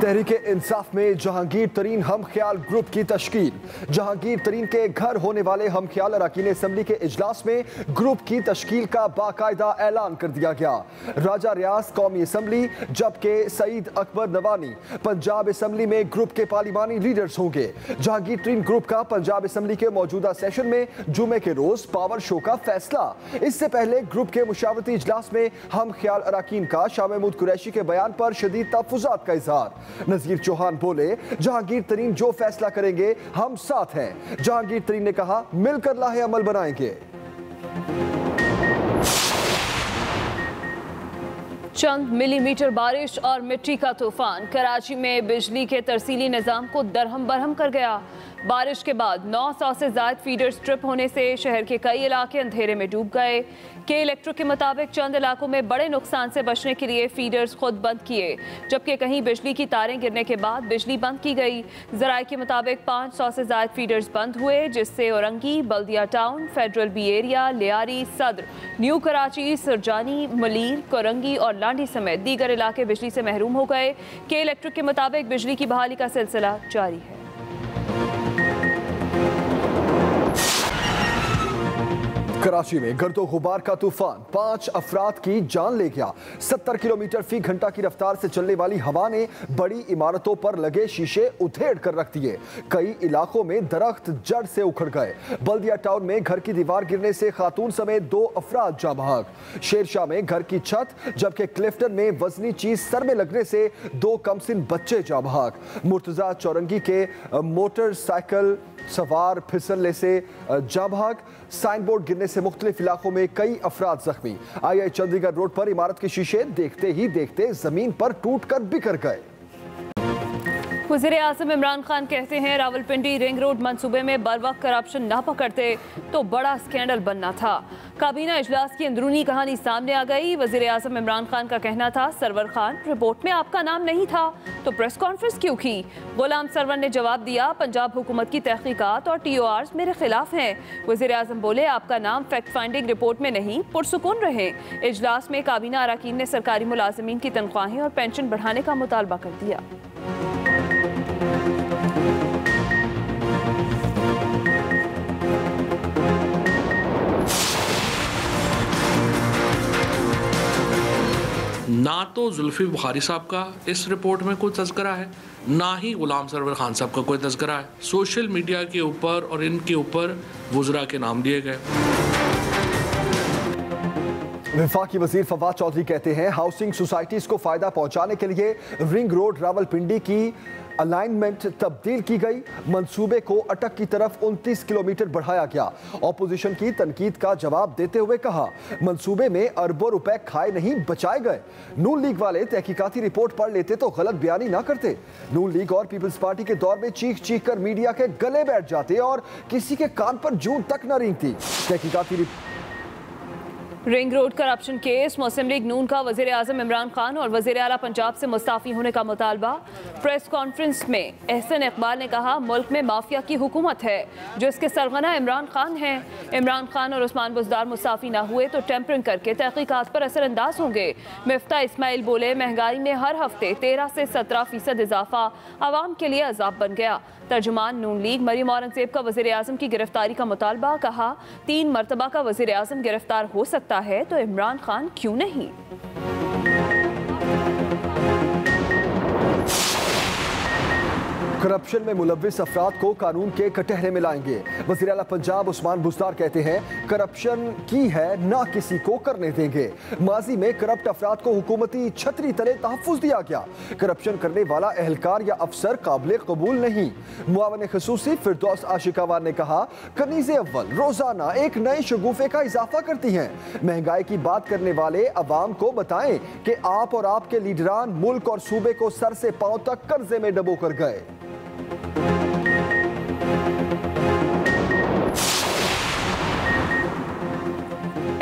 तहरीके इंसाफ में जहांगीर तरीन हम ख्याल ग्रुप की तश्कील। जहांगीर तरीन के घर होने वाले हम ख्याल अरकान असम्बली के इजलास में ग्रुप की तश्कील का बाकायदा ऐलान कर दिया गया। राजा रियाज कौमी असम्बली जबकि सईद अकबर नवानी पंजाब असम्बली में ग्रुप के पार्लिमानी लीडर्स होंगे। जहांगीर तरीन ग्रुप का पंजाब असम्बली के मौजूदा सेशन में जुमे के रोज पावर शो का फैसला। इससे पहले ग्रुप के मुशावरती इजलास में हम ख्याल अरकान का शाह महमूद कुरैशी के बयान पर शदीद तहफ़्फ़ुज़ात का इज़हार। नज़ीर चौहान बोले, जहांगीर तरीन जो फैसला करेंगे हम साथ हैं। जहांगीर तरीन ने कहा, मिलकर लाहे अमल बनाएंगे। चंद मिलीमीटर बारिश और मिट्टी का तूफान कराची में बिजली के तरसीली निज़ाम को दरहम बरहम कर गया। बारिश के बाद 900 से ज़ायद फीडर स्ट्रिप होने से शहर के कई इलाके अंधेरे में डूब गए। के इलेक्ट्रिक के मुताबिक चंद इलाकों में बड़े नुकसान से बचने के लिए फीडर्स खुद बंद किए, जबकि कहीं बिजली की तारें गिरने के बाद बिजली बंद की गई। ज़राए के मुताबिक 500 से ज़ायद फीडर्स बंद हुए, जिससे Orangi, Baldia Town, Federal B Area, Lyari, Saddar, New Karachi, Surjani, Malir, Korangi और लांडी समेत दीगर इलाके बिजली से महरूम हो गए। के इलेक्ट्रिक के मुताबिक बिजली की बहाली का सिलसिला जारी है। कराची में गर्दो गुबार का तूफान 5 अफराद की जान ले गया। 70 किलोमीटर फी घंटा की रफ्तार से चलने वाली हवा ने बड़ी इमारतों पर लगे शीशे उधेड़ कर रख दिए। कई इलाकों में दरख्त जड़ से उखड़ गए। बल्दिया टाउन में घर की दीवार गिरने से खातून समेत 2 अफराद जाँ बहक। शेरशाह में घर की छत, जबकि क्लिफ्टन में वजनी चीज सर में लगने से 2 कमसिन बच्चे जाँ बहक। मुर्तजा चौरंगी के मोटरसाइकिल सवार फिसलने से जाँ बहक। साइन बोर्ड गिरने से मुख्तलिफ इलाकों में कई अफराद जख्मी। आई चंडीगढ़ रोड पर इमारत के शीशे देखते ही देखते जमीन पर टूट कर बिखर गए। वज़ीर आज़म इमरान खान कहते हैं, रावलपिंडी रिंग रोड मंसूबे में बर वक्त करप्शन ना पकड़ते तो बड़ा स्कैंडल बनना था। काबीना इजलास की अंदरूनी कहानी सामने आ गई। वज़ीर आज़म इमरान खान का कहना था, सरवर खान रिपोर्ट में आपका नाम नहीं था तो प्रेस कॉन्फ्रेंस क्यों की? गुलाम सरवर ने जवाब दिया, पंजाब हुकूमत की तहकीकात और TORs मेरे खिलाफ हैं। वज़ीर आज़म बोले, आपका नाम फैक्ट फाइंडिंग रिपोर्ट में नहीं, पुरसुकून रहे। इजलास में काबीना अरकान ने सरकारी मुलाजिमीन की तनख्वाहें और पेंशन बढ़ाने का मुतालबा कर दिया। ना तो जुल्फी बुखारी साहब का इस रिपोर्ट में कोई तज़किरा है, ना ही गुलाम सरवर खान साहब का कोई तज़किरा है। सोशल मीडिया के ऊपर और इनके ऊपर वुज़रा के नाम दिए गए। वफाकी वजीर फवाद चौधरी कहते हैं, हाउसिंग सोसाइटीज को फायदा पहुंचाने के लिए रिंग रोड रावलपिंडी की अलाइनमेंट तब्दील की गई। मंसूबे को अटक की तरफ 29 किलोमीटर बढ़ाया गया। ऑपोजिशन की तनकीद का जवाब देते हुए कहा, मंसूबे में अरबों रुपए खाए नहीं बचाए गए। नून लीग वाले तहकीकाती रिपोर्ट पढ़ लेते तो गलत बयानी ना करते। नून लीग और पीपल्स पार्टी के दौर में चीख चीख कर मीडिया के गले बैठ जाते और किसी के कान पर जूं तक न रेंगती। तहकीकाती रिंग रोड करप्शन केस, मुस्लिम लीग नून का वज़ीर आज़म इमरान खान और वज़ीर आला पंजाब से मुस्ताफ़ी होने का मुतालबा। प्रेस कॉन्फ्रेंस में एहसन इकबाल ने कहा, मुल्क में माफिया की हुकूमत है जो इसके सरगना इमरान खान हैं। इमरान खान और उस्मान बुज़दार मुस्ताफ़ी ना हुए तो टेम्परिंग करके तहकीकात पर असरअंदाज होंगे। मिफ्ता इस्माइल बोले, महंगाई में हर हफ्ते 13 से 17% इजाफा आवाम के लिए अजाब बन गया। तर्जुमान नून लीग मरियम औरंगज़ेब का वज़ीर आज़म की गिरफ्तारी का मुतालबा। कहा, 3 मरतबा का वज़ीर आज़म गिरफ्तार हो सकता है तो इमरान खान क्यों नहीं? करप्शन में मुलव्विस अफराद को कानून के कटहरे में लाएंगे। वज़ीर आला पंजाब उस्मान बुज़दार कहते हैं, करप्शन की है ना किसी को करने देंगे। माजी में करप्ट अफराद को हुकूमती छतरी तले तहफ़्फ़ुज़ दिया गया। करप्शन करने वाला एहलकार या अफसर काबिल कबूल नहीं। मुआवन ख़ुसूसी फिरदौस आशिकावान ने कहा, कनीज़े अव्वल रोज़ाना एक नए शगुफ़े का इजाफा करती हैं। महंगाई की बात करने वाले अवाम को बताएं कि आप और आपके लीडरान मुल्क और सूबे को सर से पांव तक कर्जे में डबो कर गए।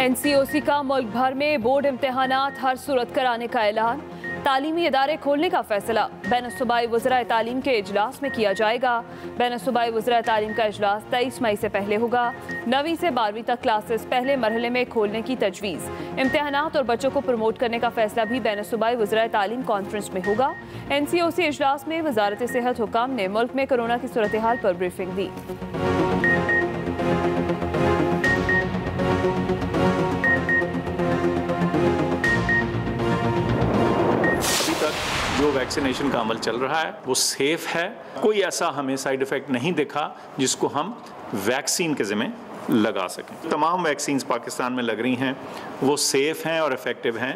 NCOC का मुल्क भर में बोर्ड इम्तिहानात हर सूरत कराने का ऐलान। तालीमी इदारे खोलने का फैसला बैन-ए-सूबाई वज़राए तालीम के इजलास में किया जाएगा। बैन-ए-सूबाई वज़राए तालीम का इजलास 23 मई से पहले होगा। 9वीं से 12वीं तक क्लासेस पहले मरहले में खोलने की तजवीज़। इम्तिहानात और बच्चों को प्रमोट करने का फैसला भी बैन-ए-सूबाई वज़राए तालीम कॉन्फ्रेंस में होगा। NCOC इजलास में वज़ारत सेहत हुकाम ने मुल्क में कोरोना की सूरत हाल पर ब्रीफिंग दी। जो वैक्सीनेशन का अमल चल रहा है वो सेफ है। कोई ऐसा हमें साइड इफेक्ट नहीं दिखा जिसको हम वैक्सीन के ज़िम्मे लगा सकें। तमाम वैक्सीन्स पाकिस्तान में लग रही हैं, वो सेफ हैं और इफेक्टिव हैं।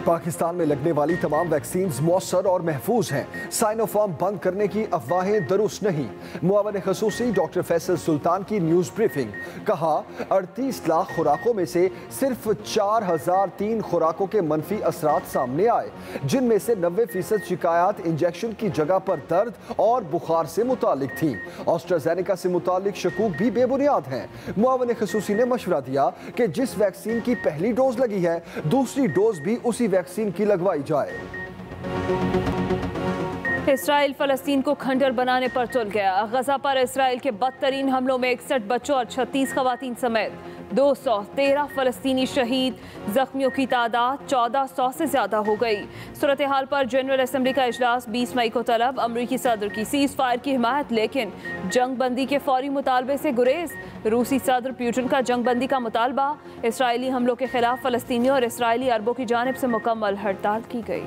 पाकिस्तान में लगने वाली तमाम वैक्सीन मौसर और महफूज हैं। साइनोफार्म बंद करने की अफवाहें दुरुस्त नहीं। मुआवन खसूसी डॉक्टर फैसल सुल्तान की न्यूज़ ब्रीफिंग। कहा 38 लाख खुराकों में से सिर्फ 4003 खुराकों के मनफी असरात सामने आए, जिनमें से 90% शिकायत इंजेक्शन की जगह पर दर्द और बुखार से मुतालिक थी। ऑस्ट्राजेनेका से मुतालिक शकूक भी बेबुनियाद हैं। मुआवन खसूसी ने मशवरा दिया कि जिस वैक्सीन की पहली डोज लगी है, दूसरी डोज भी उसी वैक्सीन की लगवाई जाए। इसराइल फलस्तीन को खंडर बनाने पर तुल गया। गजा पर इसराइल के बदतरीन हमलों में 61 बच्चों और 36 खवातीन समेत 213 फलस्तीनी शहीद। जख्मियों की तादाद 1400 से ज्यादा हो गई। सूरत हाल पर जनरल असम्बली का इजलास 20 मई को तलब। अमरीकी सदर की सीज फायर की हिमायत, लेकिन जंग बंदी के फौरी मुतालबे से गुरेज। रूसी सदर पुतिन का जंग बंदी का मुतालबा। इसराइली हमलों के खिलाफ फलस्तीनियों और इसराइली अरबों की जानिब से मुकम्मल हड़ताल की गई।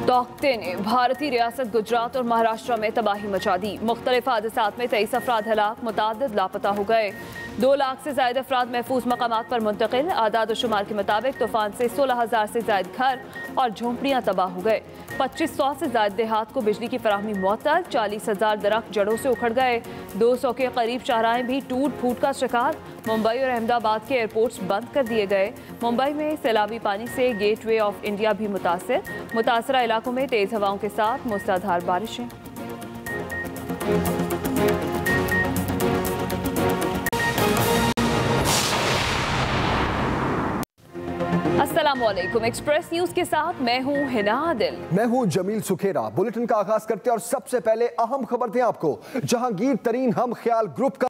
तौकते ने भारतीय रियासत गुजरात और महाराष्ट्र में तबाही मचा दी। मुख्तलिफ हादसात में 23 अफराद हलाक, मुतादिद लापता हो गए। 2 लाख से ज्यादा अफराद महफूज मकामात पर मुंतकिल। आदाद और शुमार के मुताबिक तूफान से 16,000 से ज्यादा घर और झोंपड़ियां तबाह हो गए। 2500 से ज्यादा देहात को बिजली की फराहमी मुअत्तल। 40,000 दरख्त जड़ों से उखड़ गए। 200 के करीब शाहराहें भी टूट फूट का शिकार। मुंबई और अहमदाबाद के एयरपोर्ट्स बंद कर दिए गए। मुंबई में सैलाबी पानी से गेटवे ऑफ इंडिया भी मुतासरा इलाकों में तेज हवाओं के साथ मूसलाधार बारिशें। अस्सलामुअलैकुम। एक्सप्रेस न्यूज के साथ मैं हूं हिना आदिल। मैं हूं जमील सुखेरा। बुलेटिन का आगाज करते हैं और सबसे पहले अहम खबर दें आपको। जहांगीर तरीन हम ख्याल ग्रुप का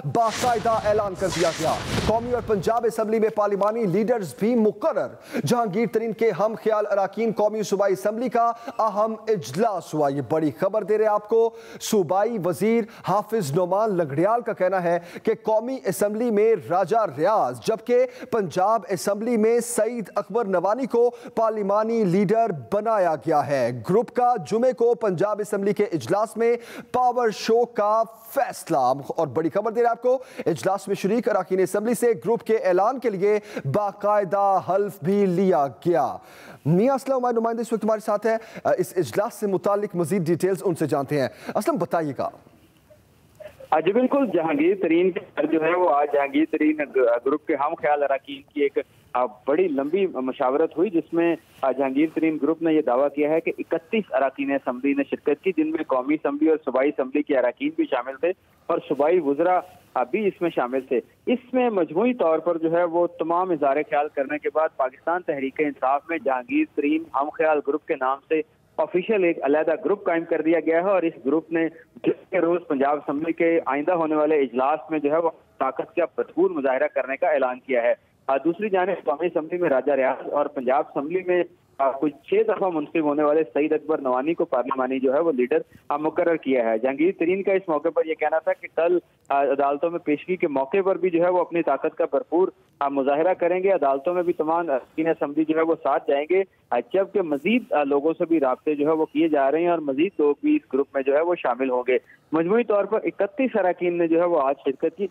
बाकायदा ऐलान कर दिया गया। कौमी और पंजाब असेंबली में पार्लिमानी लीडर्स भी मुकर्रर। जहांगीर तरीन के हम ख्याल अराकीन कौमी सूबाई असेंबली का अहम इजलास हुआ। ये बड़ी खबर दे रहे हैं आपको। सूबाई वजीर हाफिज नोमान लंगड़ियाल का कहना है कि कौमी असेंबली में राजा रियाज, जबकि पंजाब असेंबली में सईद अकबर नवानी को पार्लिमानी लीडर बनाया गया है। ग्रुप का जुमे को पंजाब असेंबली के इजलास में पावर शो का फैसला। और बड़ी खबर दे रहे हैं आपको, इजलास में शरीक अराकीन असेंबली से ग्रुप के ऐलान के लिए बाकायदा हल्फ भी लिया गया। मियां असलम हमारे नुमाइंदे इस वक्त हमारे साथ है। इस इजलास से मुतालिक मजीद डिटेल्स उनसे जानते हैं। असलम बताइएगा। जी बिल्कुल, जहांगीर तरीन जो है वो आज जहांगीर तरीन ग्रुप के हम ख्याल अराकीन की एक बड़ी लंबी मशावरत हुई, जिसमें जहांगीर तरीन ग्रुप ने यह दावा किया है कि 31 अराकीन असेंबली ने शिरकत की, जिनमें कौमी असेंबली और सूबाई असेंबली के अराकीन भी शामिल थे और सूबाई वुज़रा भी इसमें शामिल थे। इसमें मजमूई तौर पर जो है वो तमाम इज़हार ख्याल करने के बाद पाकिस्तान तहरीक इंसाफ में जहांगीर तरीन हम ख्याल ग्रुप के नाम से ऑफिशियल एक अलहदा ग्रुप कायम कर दिया गया है। और इस ग्रुप ने जिसके रोज पंजाब असेंबली के आइंदा होने वाले इजलास में जो है वो ताकत का भरपूर मुजाहरा करने का ऐलान किया है। दूसरी जानिब कौमी असेंबली में राजा रियाज और पंजाब असेंबली में कुछ 6 दफा मुंतखब होने वाले सईद अकबर नवानी को पार्लिमानी जो है वो लीडर मुकर्रर किया है। जहांगीर तरीन का इस मौके पर यह कहना था कि कल अदालतों में पेशगी के मौके पर भी जो है वो अपनी ताकत का भरपूर मुजाहरा करेंगे। अदालतों में भी तमाम अरकान असेंबली जो है वो साथ जाएंगे, जबकि मजीद लोगों से भी राब्ते जो है वो किए जा रहे हैं और मजीद लोग भी इस ग्रुप में जो है वो शामिल होंगे। मजमूई तौर पर 31 अरकान ने जो है वो आज शिरकत की।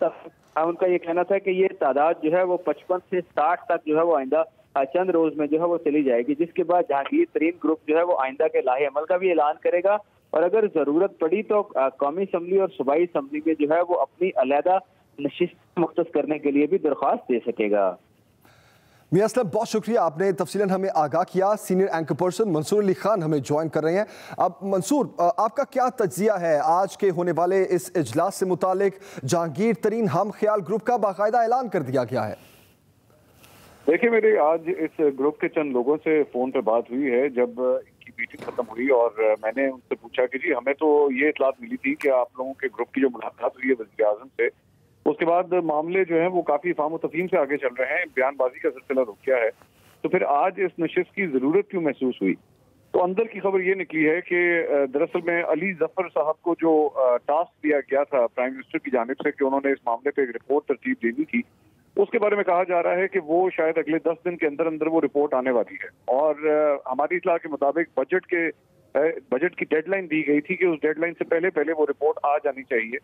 उनका ये कहना था कि ये तादाद जो है वो 55 से 60 तक जो है वो आइंदा चंद रोज में जो है वो चली जाएगी, जिसके बाद जहांगीर तरीन ग्रुप जो है वो आइंदा के लाहे अमल का भी ऐलान करेगा और अगर जरूरत पड़ी तो कौमी असेंबली और सूबाई असेंबली में जो है वो अपनी अलहदा नशिस्त मुख्तस करने के लिए भी दरख्वास्त दे सकेगा। मियां असलम, बहुत शुक्रिया, आपने तफसीलन हमें आगाह किया। Senior anchor person Mansoor Ali Khan हमें ज्वाइन कर रहे हैं। अब मंसूर, आपका क्या तज्जिया है आज के होने वाले इस इजलास से मुतालिक? जहांगीर तरीन हम ख्याल ग्रुप का बाकायदा ऐलान कर दिया गया है। देखिए, मेरी आज इस ग्रुप के चंद लोगों से फोन पे बात हुई है जब इनकी मीटिंग खत्म हुई, और मैंने उनसे पूछा कि जी हमें तो ये इतलात मिली थी कि आप लोगों के ग्रुप की जो मुलाकात हुई है वज़ीर आज़म से, उसके बाद मामले जो है वो काफी फाहम तफहीम से आगे चल रहे हैं, बयानबाजी का सिलसिला रुक गया है, तो फिर आज इस नशिस्त की जरूरत क्यों महसूस हुई? तो अंदर की खबर ये निकली है कि दरअसल में अली जफर साहब को जो टास्क दिया गया था प्राइम मिनिस्टर की जानिब से कि उन्होंने इस मामले पे एक रिपोर्ट तरतीब देनी थी, उसके बारे में कहा जा रहा है कि वो शायद अगले 10 दिन के अंदर अंदर वो रिपोर्ट आने वाली है। और हमारी इत्तला के मुताबिक बजट की डेडलाइन दी गई थी कि उस डेडलाइन से पहले वो रिपोर्ट आ जानी चाहिए,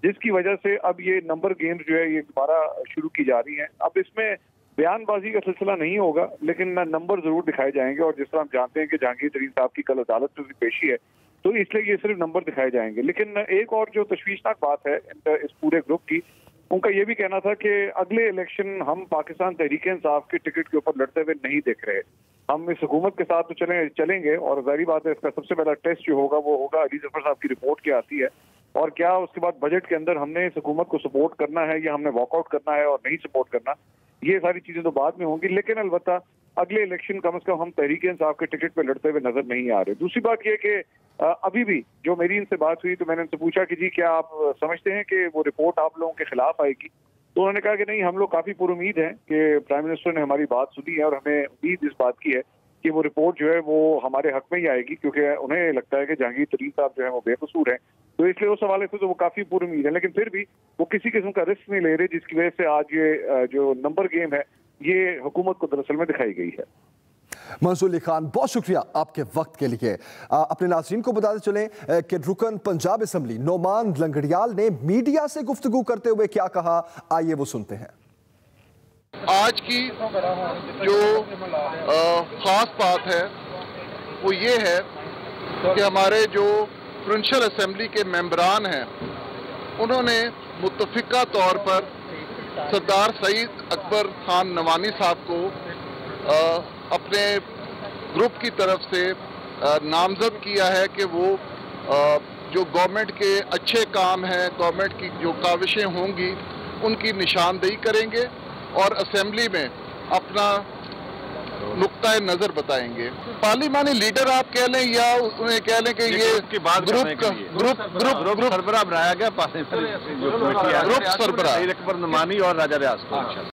जिसकी वजह से अब ये नंबर गेम जो है ये दोबारा शुरू की जा रही है। अब इसमें बयानबाजी का सिलसिला नहीं होगा, लेकिन नंबर जरूर दिखाए जाएंगे, और जिस तरह हम जानते हैं कि जहांगीर तरीन साहब की कल अदालत में भी पेशी है, तो इसलिए ये सिर्फ नंबर दिखाए जाएंगे। लेकिन एक और जो तशवीशनाक बात है इस पूरे ग्रुप की, उनका ये भी कहना था कि अगले इलेक्शन हम पाकिस्तान तहरीक इंसाफ के टिकट के ऊपर लड़ते हुए नहीं देख रहे। हम इस हुकूमत के साथ तो चलेंगे, और जाहिर बात है इसका सबसे पहला टेस्ट जो होगा वो होगा अली जफर साहब की रिपोर्ट क्या आती है, और क्या उसके बाद बजट के अंदर हमने इस हुकूमत को सपोर्ट करना है या हमने वॉकआउट करना है और नहीं सपोर्ट करना। ये सारी चीजें तो बाद में होंगी, लेकिन अलबत्ता अगले इलेक्शन कम से कम हम तहरीक इंसाफ के टिकट पे लड़ते हुए नजर नहीं आ रहे। दूसरी बात यह कि अभी भी जो मेरी इनसे बात हुई तो मैंने उनसे पूछा कि जी क्या आप समझते हैं कि वो रिपोर्ट आप लोगों के खिलाफ आएगी? तो उन्होंने कहा कि नहीं, हम लोग काफी पुरुमीद हैं कि प्राइम मिनिस्टर ने हमारी बात सुनी है, और हमें उम्मीद इस बात की है कि वो रिपोर्ट जो है वो हमारे हक में ही आएगी, क्योंकि उन्हें लगता है कि जहांगीर तरीन साहब जो है वो बेकसूर हैं। तो इसलिए उस हवाले से तो वो काफी पुरुमीद है, लेकिन फिर भी वो किसी किस्म का रिस्क नहीं ले रहे, जिसकी वजह से आज ये जो नंबर गेम है ये हुकूमत को दरअसल में दिखाई गई है। मंसूर अली खान, बहुत शुक्रिया आपके वक्त के लिए। अपने नाज़रीन को बताते चलें कि रुकन पंजाब असम्बली नोमान लंगड़ियाल ने मीडिया से गुफ्तगू करते हुए क्या कहा, आइए वो सुनते हैं। आज की जो खास बात है वो ये है कि हमारे जो प्रोविंशियल असेंबली के मेंबरान हैं उन्होंने मुत्तफिका तौर पर सरदार सईद अकबर खान नवानी साहब को अपने ग्रुप की तरफ से नामजद किया है कि वो जो गवर्नमेंट के अच्छे काम हैं, गवर्नमेंट की जो काविशें होंगी उनकी निशानदेही करेंगे और असेंबली में अपना नुक्ता नजर बताएंगे। पार्लिमानी लीडर आप कह लें या उन्हें कह लें कि ये ग्रुप सरबराह बनाया गया, ग्रुप सरबराह अकबर नवानी और राजा रियाज को।